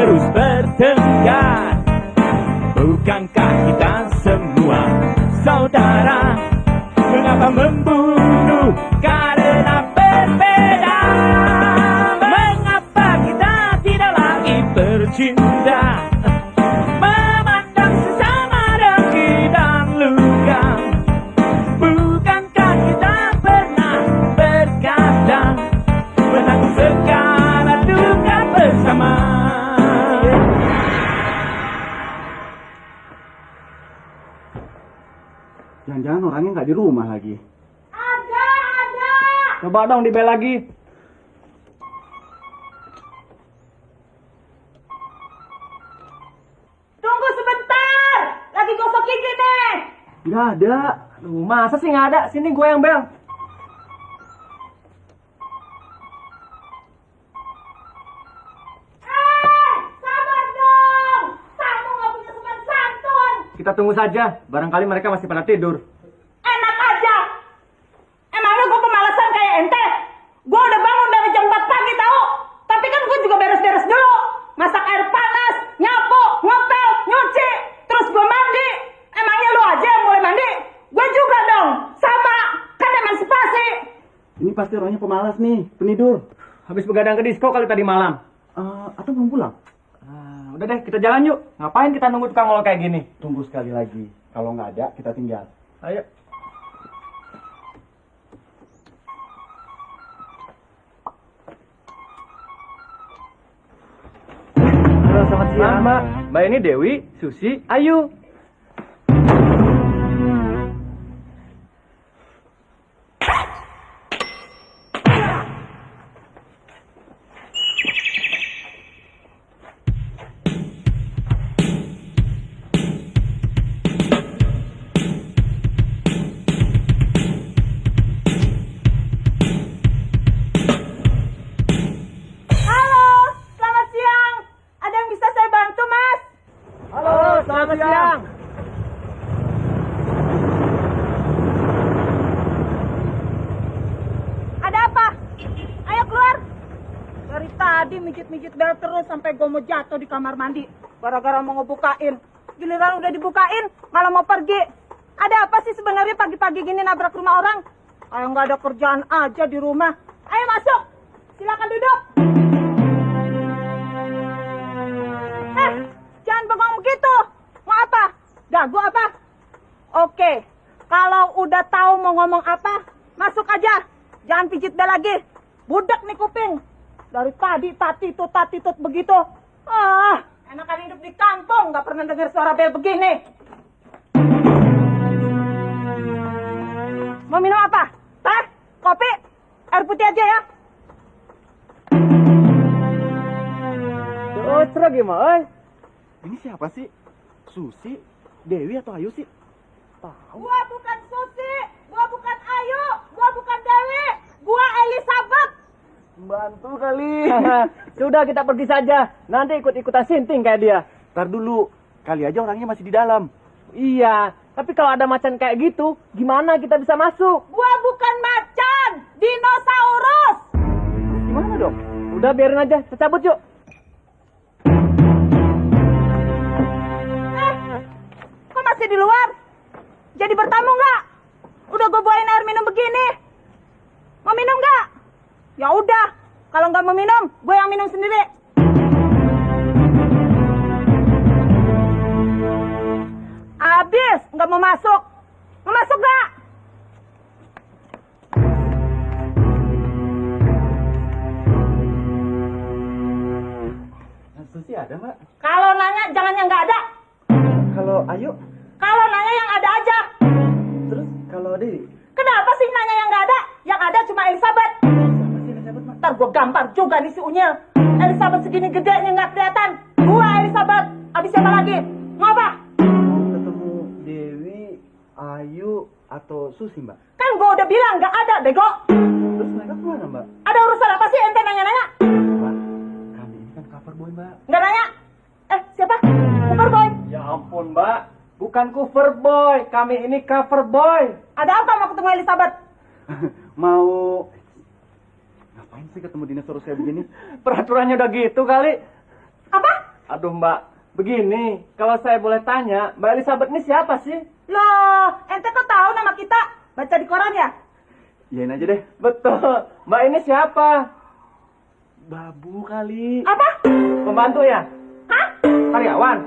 terus bertengkar. Bukankah kita semua saudara? Mengapa membunuh karena berbeda? Mengapa kita tidak lagi bercinta? Memandang sesama dengki dan luka. Bukankah kita pernah berkata menanggung segala duka bersama? Jangan-jangan orangnya nggak di rumah lagi. Ada. Coba dong dibel lagi. Tunggu sebentar. Lagi gosok gigi nih. Nggak ada. Aduh, masa sih nggak ada? Sini gue yang bel. Sabar dong. Kamu nggak punya sopan santun. Kita tunggu saja. Barangkali mereka masih pada tidur. Enak aja. Emangnya gue pemalasan kayak ente? Gue udah bangun dari jam 4 pagi tahu. Tapi kan gue juga beres-beres dulu. Masak air panas, nyapu, ngepel, nyuci. Terus gue mandi. Emangnya lu aja yang mulai mandi? Gue juga dong. Sama. Kan emansipasi. Ini pasti orangnya pemalas nih, penidur. Habis begadang ke disko kali tadi malam. Atau belum pulang? Udah deh, kita jalan yuk. Ngapain kita nunggu tukang ol kayak gini? Tunggu sekali lagi. Kalau nggak ada, kita tinggal. Ayo. Halo, selamat siang, Mbak. Mbak ini Dewi, Susi, Ayu. Halo, selamat siang. Ada yang bisa saya bantu, Mas? Halo, selamat siang. Ada apa? Ayo keluar. Dari tadi mijit-mijit bel terus sampai gue mau jatuh di kamar mandi. Gara-gara mau ngebukain. Giliran udah dibukain, malah mau pergi. Ada apa sih sebenarnya pagi-pagi gini nabrak rumah orang? Kayak nggak ada kerjaan aja di rumah. Ayo masuk. Silakan duduk. Jangan bengong begitu. Mau apa? Gagu apa? Oke. Kalau udah tahu mau ngomong apa, masuk aja. Jangan pijit bel lagi. Budak nih kuping. Dari tadi tatitut begitu. Enakan hidup di kampung, nggak pernah dengar suara bel begini. Mau minum apa? Teh? Kopi? Air putih aja ya? Terus gimana? Ini siapa sih? Susi? Dewi atau Ayu sih? Gua bukan Susi, gua bukan Ayu, gua bukan Dewi, gua Elizabeth. Bantu kali. Sudah, kita pergi saja. Nanti ikut-ikutan sinting kayak dia. Ntar dulu. Kali aja orangnya masih di dalam. Iya, tapi kalau ada macan kayak gitu, gimana kita bisa masuk? Gua bukan macan, dinosaurus. Gimana dong? Udah biarin aja, kita cabut yuk. Kok masih di luar? Jadi bertamu nggak? Udah gue bawain air minum begini. Mau minum nggak? Ya udah, kalau nggak mau minum, gue yang minum sendiri. Abis, nggak mau masuk. Mau masuk nggak? Susi ada, Mbak? Kalau nanya, jangan yang nggak ada. Kalau Ayu? Kalau nanya yang ada aja. Terus kalau Dewi? Kenapa sih nanya yang nggak ada? Yang ada cuma Elizabeth. Siapa sih Elizabeth, Mbak? Ntar gue gampar juga nih si Unyil. Elizabeth segini gedenya nggak kelihatan. Gua Elizabeth. Abis siapa lagi? Mau apa? Mau ketemu Dewi, Ayu, atau Susi, Mbak? Kan gue udah bilang nggak ada, bego. Terus mereka kemana, Mbak? Ada urusan apa sih ente nanya-nanya? Mbak, kami ini kan cover boy, Mbak. Nggak nanya? Siapa? Superboy? Ya ampun, Mbak. Bukan cover boy. Kami ini cover boy. Ada apa mau ketemu Elizabeth? Mau... Ngapain sih ketemu dinosaurus kayak begini? Peraturannya udah gitu kali. Apa? Aduh Mbak, begini, kalau saya boleh tanya, Mbak Elizabeth ini siapa sih? Loh, ente tuh tahu nama kita? Baca di koran ya? Iyain aja deh. Betul, Mbak ini siapa? Babu kali. Apa? Pembantu ya? Hah? Karyawan?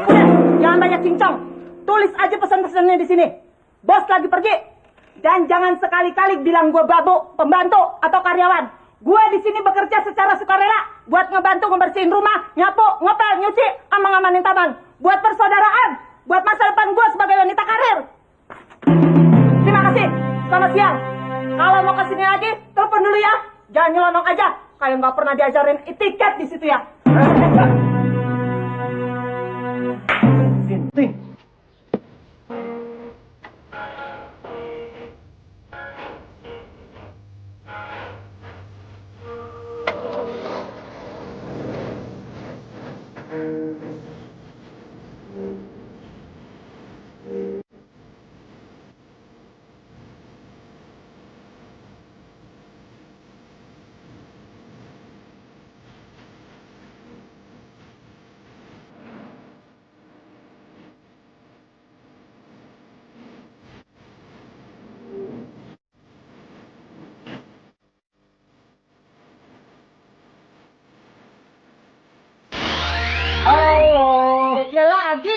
Udah, jangan banyak cincong. Tulis aja pesan-pesannya di sini. Bos lagi pergi. Dan jangan sekali-kali bilang gue babu, pembantu, atau karyawan. Gue di sini bekerja secara sukarela buat ngebantu ngebersihin rumah, nyapu, ngepel, nyuci, sama ngamanin taman. Buat persaudaraan, buat masa depan gue sebagai wanita karir. Terima kasih. Selamat siang. Kalau mau kesini lagi, telepon dulu ya. Jangan nyelonong aja. Kayak nggak pernah diajarin etiket di situ ya. Sinting.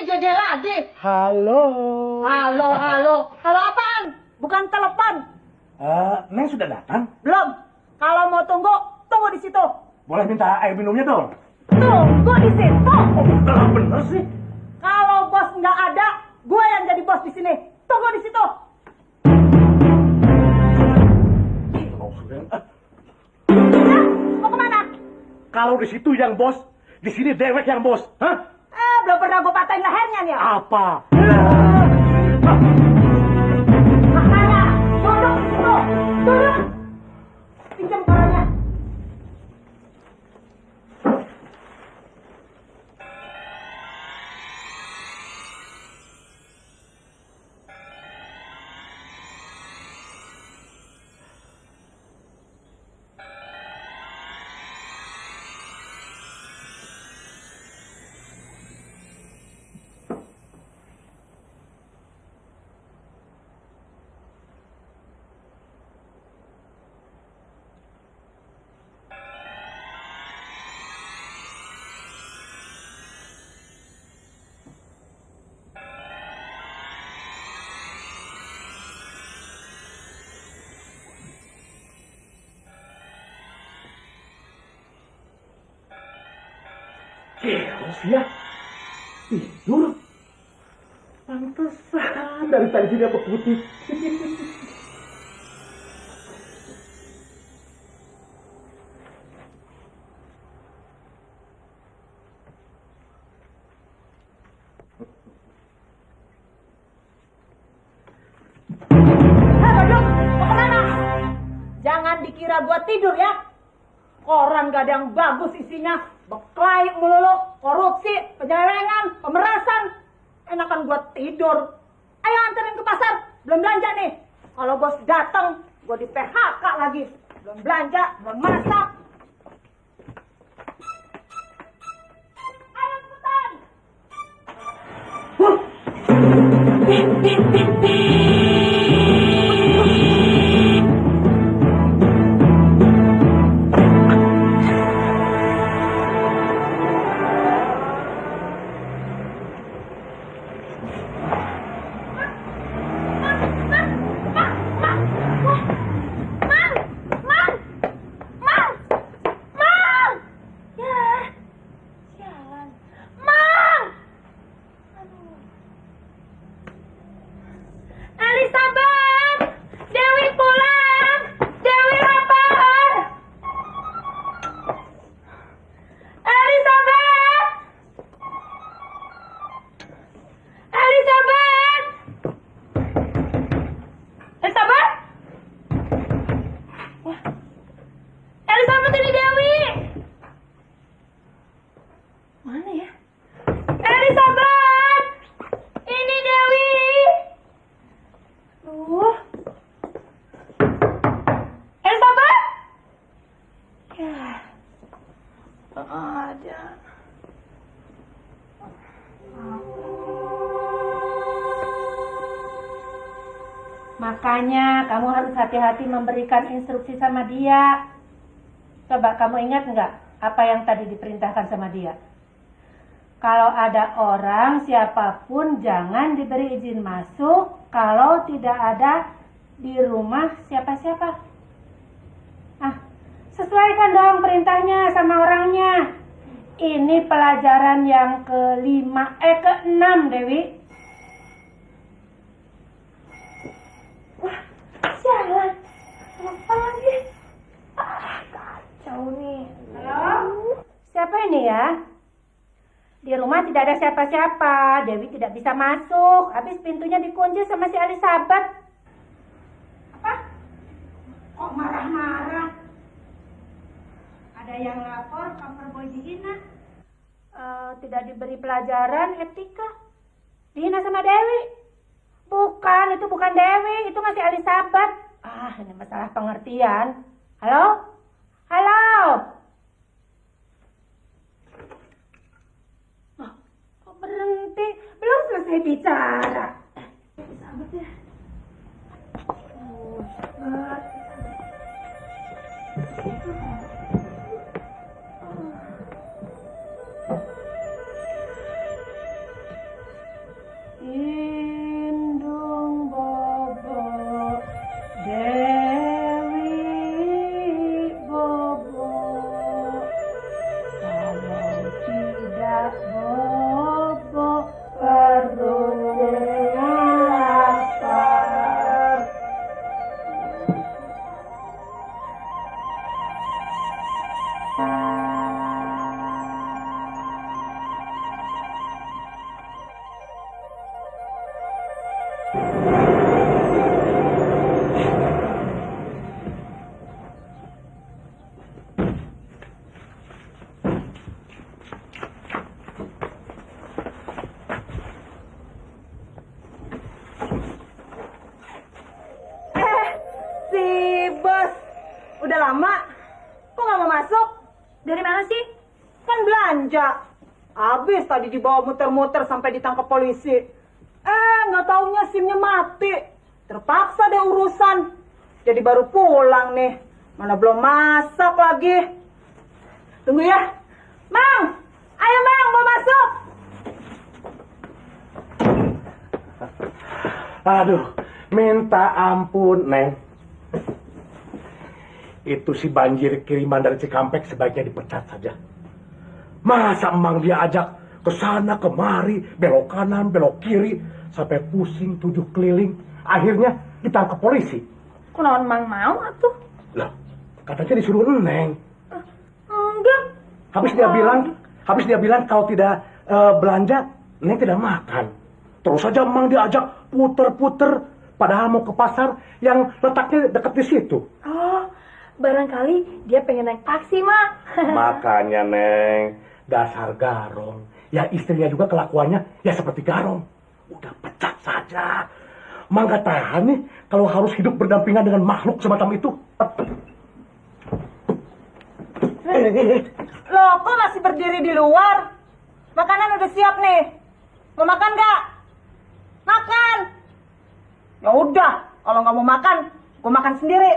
Jadi lagi. Halo. Halo. Halo apaan? Bukan telepon. Neng sudah datang? Belum. Kalau mau tunggu di situ. Boleh minta air minumnya dong? Tunggu di situ. Oh, bener sih. Kalau bos nggak ada, gue yang jadi bos di sini. Tunggu di situ. Ya, mau kemana? Kalau di situ yang bos, di sini dewek yang bos. Hah? Belum pernah gue patahin lehernya nih. Apa? Makanya, duduk di situ. Duduk. Pinjam korannya. Keros ya. Tidur. Pantesan dari tadi dia putih. Duduk. Mau kemana? Jangan dikira gua tidur ya. Koran gak ada yang bagus isinya. Beklai melulu, korupsi, penyelewengan, pemerasan. Enakan gua tidur. Ayo anterin ke pasar. Belum belanja nih. Kalau bos datang, gua di PHK lagi. Belum belanja, belum masak. Ayo cepetan. Ada. Makanya kamu harus hati-hati memberikan instruksi sama dia. Coba kamu ingat nggak apa yang tadi diperintahkan sama dia? Kalau ada orang siapapun jangan diberi izin masuk kalau tidak ada di rumah siapa-siapa. Ah, sesuaikan dong perintahnya sama orangnya. Ini pelajaran yang ke-6, Dewi. Wah, sialan. Apa lagi? Ah, kacau nih. Halo? Siapa ini ya? Di rumah tidak ada siapa-siapa. Dewi tidak bisa masuk. Habis pintunya dikunci sama si Elizabeth. Apa? Kok marah-marah? Ada yang lapor kamar boy dihina. Tidak diberi pelajaran etika. Dihina sama Dewi. Bukan, itu bukan Dewi. Itu masih Elizabeth. Ah, ini masalah pengertian. Halo? Halo? Oh, kok berhenti? Belum selesai bicara. Elizabeth ya. Indung Bobo, Dewi Bobo, kalau tidak Bobo perutnya lapar. Si bos, udah lama? Kok nggak mau masuk? Dari mana sih? Kan belanja. Habis tadi dibawa muter-muter sampai ditangkap polisi. Nggak taunya SIM-nya mati. Terpaksa deh urusan. Jadi baru pulang nih. Mana belum masak lagi. Tunggu ya. Mang! Ayo Mang, mau masuk! Aduh, minta ampun, Neng. Itu si banjir kiriman dari Cikampek sebaiknya dipecat saja. Masa emang dia ajak ke sana kemari, belok kanan, belok kiri, sampai pusing 7 keliling. Akhirnya ditangkap polisi. Kunaon Mang mau atuh? Lah, katanya disuruh Neng. Enggak. Habis dia bilang kalau tidak belanja, Neng tidak makan. Terus saja emang diajak puter-puter, padahal mau ke pasar yang letaknya dekat di situ. Oh, barangkali dia pengen naik taksi, Mak. Makanya, Neng, dasar garong. Ya istrinya juga kelakuannya ya seperti garong. Udah pecat saja. Mak gak tahan nih kalau harus hidup berdampingan dengan makhluk semacam itu. Loh, kok masih berdiri di luar? Makanan udah siap nih. Mau makan gak? Makan. Ya udah, kalau nggak mau makan, gue makan sendiri.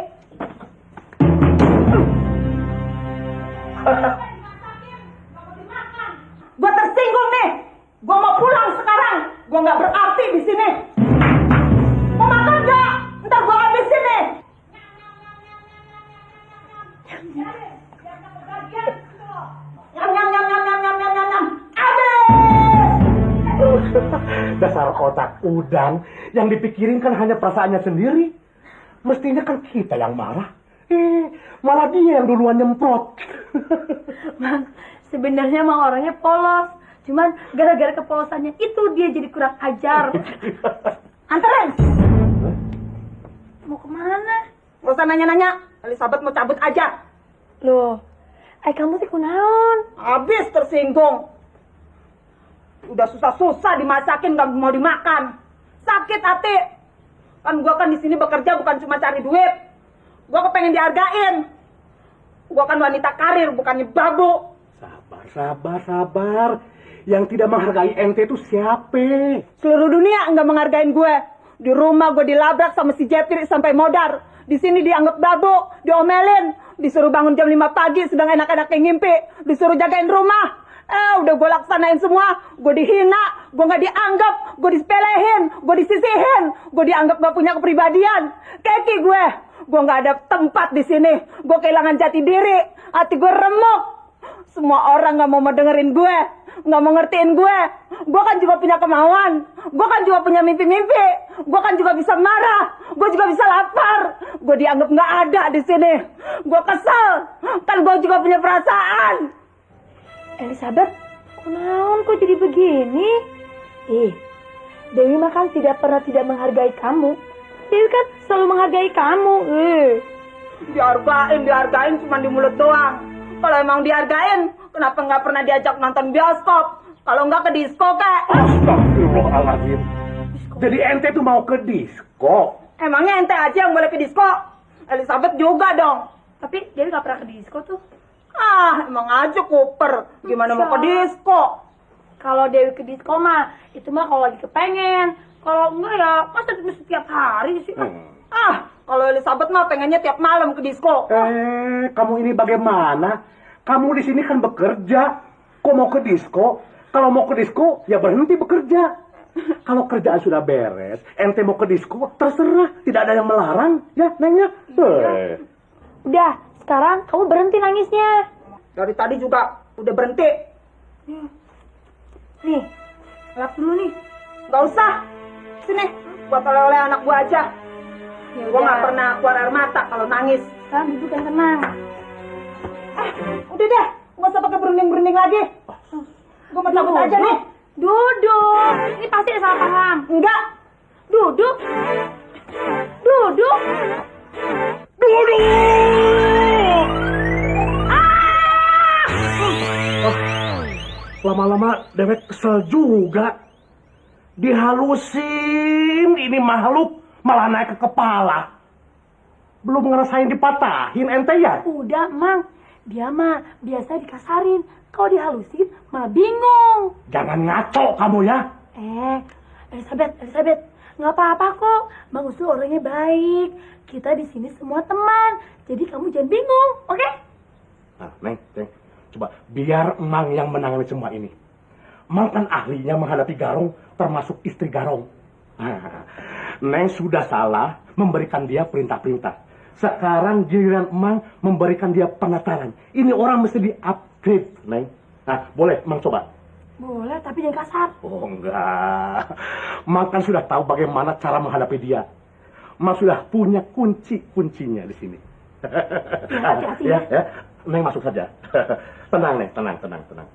Gue tersinggung nih. Gue mau pulang sekarang. Gue nggak berarti di sini. Mau makan gak? Ntar gue habisin nih. Nyam nyam nyam nyam nyam nyam nyam nyam nyam. Dasar otak udang, yang dipikirin kan hanya perasaannya sendiri. Mestinya kan kita yang marah. Malah dia yang duluan nyemprot. Bang, sebenarnya emang orangnya polos. Cuman gara-gara kepolosannya itu dia jadi kurang ajar. Anterin. Mau kemana? Gak usah nanya-nanya. Elizabeth mau cabut aja. Loh, kamu sih kunaon? Habis tersinggung. Udah susah-susah dimasakin gak mau dimakan. Sakit hati. Kan gua kan di sini bekerja bukan cuma cari duit. Gua kepengen dihargain. Gua kan wanita karir, bukannya babu. Sabar. Yang tidak menghargai ente itu siapa? Seluruh dunia nggak menghargain gue. Di rumah gue dilabrak sama si Jepri sampai modar. Di sini dianggap babu, diomelin, disuruh bangun jam 5 pagi sedang enak-enaknya ngimpi, disuruh jagain rumah. Udah gue laksanain semua, gue dihina, gue nggak dianggap, gue disepelehin, gue disisihin, gue dianggap gak punya kepribadian. Keki gue nggak ada tempat di sini, gue kehilangan jati diri, hati gue remuk. Semua orang nggak mau dengerin gue, nggak mau ngertiin gue. Gue kan juga punya kemauan, gue kan juga punya mimpi-mimpi, gue kan juga bisa marah, gue juga bisa lapar. Gue dianggap nggak ada di sini, gue kesel, kan gue juga punya perasaan. Elizabeth, kunaon kok jadi begini? Dewi mah kan tidak pernah tidak menghargai kamu. Dewi kan selalu menghargai kamu. Dihargain cuma di mulut doang. Kalau emang dihargain, kenapa nggak pernah diajak nonton bioskop? Kalau nggak ke disko, Kak? Astagfirullahaladzim. Jadi ente tuh mau ke disko? Emangnya ente aja yang boleh ke disko? Elizabeth juga dong. Tapi Dewi gak pernah ke disko tuh. Emang aja Cooper. Gimana mau ke disko? Kalau Dewi ke disko mah, itu mah kalau lagi kepengen. Kalau enggak ya, masa mesti tiap hari sih? Kalau Elizabeth mah pengennya tiap malam ke disko. Kamu ini bagaimana? Kamu di sini kan bekerja. Kok mau ke disko? Kalau mau ke disko, ya berhenti bekerja. Kalau kerjaan sudah beres, ente mau ke disko, terserah. Tidak ada yang melarang, ya, Nengnya. Udah, sekarang kamu berhenti nangisnya. Dari tadi juga udah berhenti. Nih, lap dulu nih. Gak usah. Sini, buat oleh-oleh anak gua aja. Ya Gua nggak pernah keluar air mata kalau nangis. Sekarang duduk yang tenang. Udah deh, nggak usah pakai berunding-berunding lagi. Gua mau cabut aja nih. Duduk. Ini pasti ada salah paham. Enggak. Duduk. Duduk. Lama-lama dewek kesel juga. Dihalusin ini makhluk malah naik ke kepala. Belum ngerasain dipatahin ente ya? Udah, Mang. Dia mah biasa dikasarin. Kalau dihalusin malah bingung. Jangan ngaco kamu ya. Elizabeth, nggak apa-apa kok. Bang Usul orangnya baik. Kita di sini semua teman. Jadi kamu jangan bingung, oke? Nah, Neng, coba biar Emang yang menangani semua ini. Emang kan ahlinya menghadapi Garong, termasuk istri Garong. Neng sudah salah memberikan dia perintah-perintah. Sekarang giliran Emang memberikan dia penataran. Ini orang mesti di-upgrade, Neng. Nah, boleh Emang coba? Boleh, tapi jangan kasar. Oh, enggak. Emang kan sudah tahu bagaimana cara menghadapi dia. Emang sudah punya kunci-kuncinya di sini. Hati-hati ya. Neng masuk saja. Tenang, Neng. Tenang.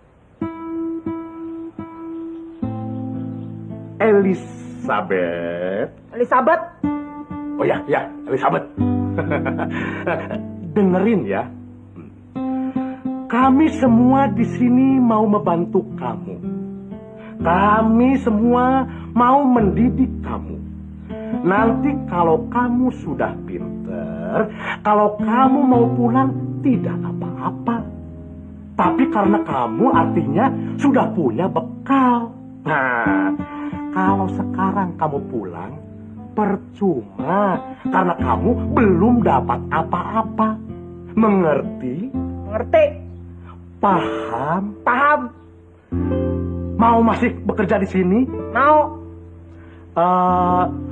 Elizabeth. Oh ya, Elizabeth. Dengerin ya. Kami semua di sini mau membantu kamu. Kami semua mau mendidik kamu. Nanti kalau kamu sudah pinter, kalau kamu mau pulang tidak apa-apa. Tapi karena kamu artinya sudah punya bekal. Nah, kalau sekarang kamu pulang, percuma. Karena kamu belum dapat apa-apa. Mengerti? Ngerti. Paham? Paham. Mau masih bekerja di sini? Mau.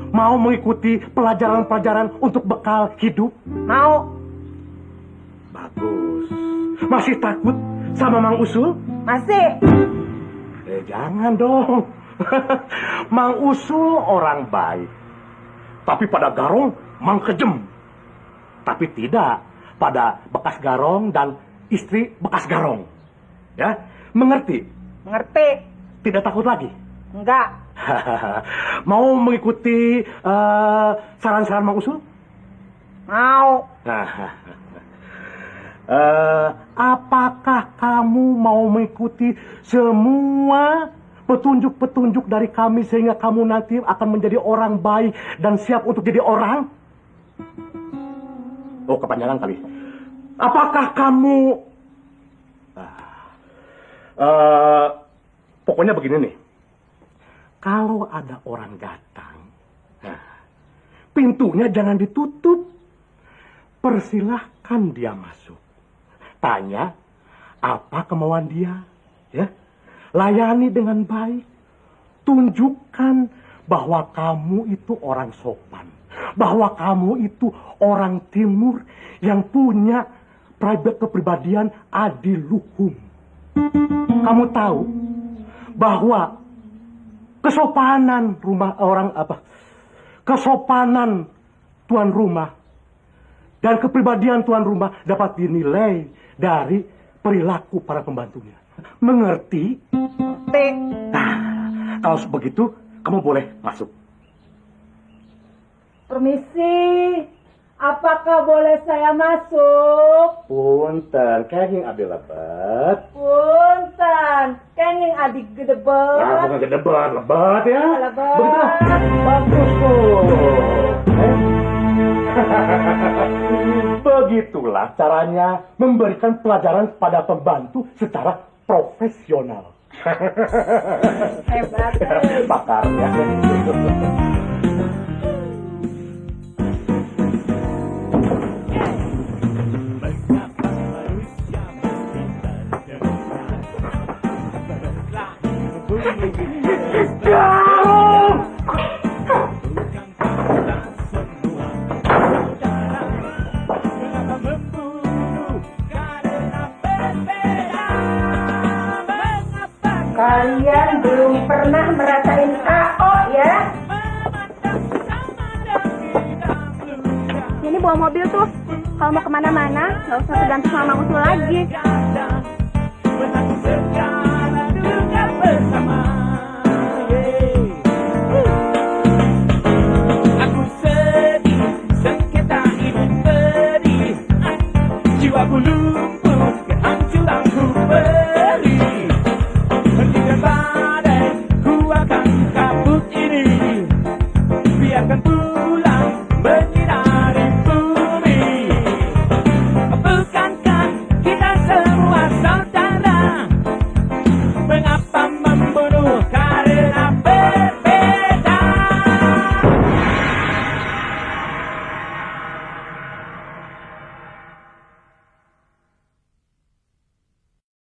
Mau mengikuti pelajaran-pelajaran untuk bekal hidup? Mau. Bagus. Masih takut sama Mang Usul? Masih. Jangan dong. Mang Usul orang baik. Tapi pada Garong, Mang kejem. Tapi tidak pada bekas Garong dan istri bekas Garong. Ya, mengerti? Mengerti. Tidak takut lagi? Enggak. Mau mengikuti saran-saran Mang Usul? Mau. Apakah kamu mau mengikuti semua petunjuk-petunjuk dari kami sehingga kamu nanti akan menjadi orang baik dan siap untuk jadi orang? Oh, kepanjangan kali. Apakah kamu... pokoknya begini nih. Kalau ada orang datang, pintunya jangan ditutup. Persilahkan dia masuk. Tanya apa kemauan dia, ya. Layani dengan baik. Tunjukkan bahwa kamu itu orang sopan. Bahwa kamu itu orang timur yang punya kepribadian adiluhum. Kamu tahu bahwa kesopanan kesopanan tuan rumah dan kepribadian tuan rumah dapat dinilai dari perilaku para pembantunya. Mengerti? Nah, kalau begitu kamu boleh masuk. Permisi, apakah boleh saya masuk? Punten, kenging abi lebat. Punten, kenging adik gedebet. Nah, bukan gedebat, lebat ya. Lebat. Begitulah. Bagus tuh. Begitulah caranya memberikan pelajaran pada pembantu secara profesional. Hebat. Pakarnya. Kalian belum pernah merasain KO ya? Ini bawa mobil tuh. Kalau mau kemana-mana, nggak usah tergantung sama Mang Usul lagi.